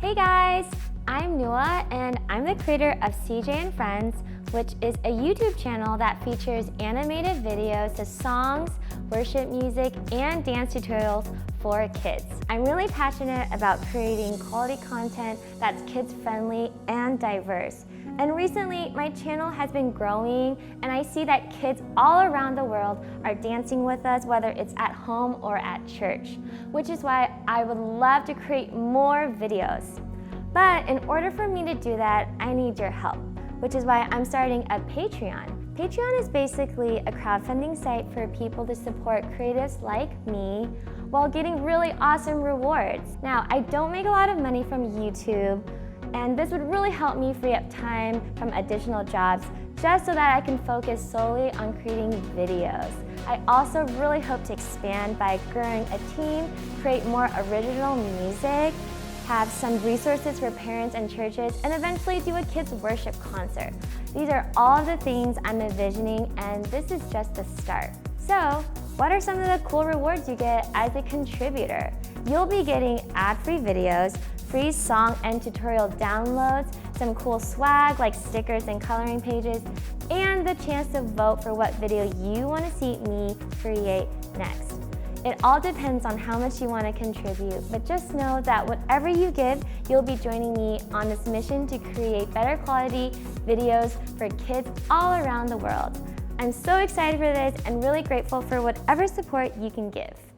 Hey guys, I'm Nua and I'm the creator of CJ and Friends, which is a YouTube channel that features animated videos to songs, worship music, and dance tutorials for kids. I'm really passionate about creating quality content that's kids friendly and diverse. And recently, my channel has been growing and I see that kids all around the world are dancing with us, whether it's at home or at church, which is why I would love to create more videos. But in order for me to do that, I need your help, which is why I'm starting a Patreon. Patreon is basically a crowdfunding site for people to support creatives like me while getting really awesome rewards. Now, I don't make a lot of money from YouTube, and this would really help me free up time from additional jobs just so that I can focus solely on creating videos. I also really hope to expand by growing a team, create more original music, have some resources for parents and churches, and eventually do a kids worship concert. These are all of the things I'm envisioning, and this is just the start. So, what are some of the cool rewards you get as a contributor? You'll be getting ad-free videos, free song and tutorial downloads, some cool swag like stickers and coloring pages, and the chance to vote for what video you want to see me create next. It all depends on how much you want to contribute, but just know that whatever you give, you'll be joining me on this mission to create better quality videos for kids all around the world. I'm so excited for this and really grateful for whatever support you can give.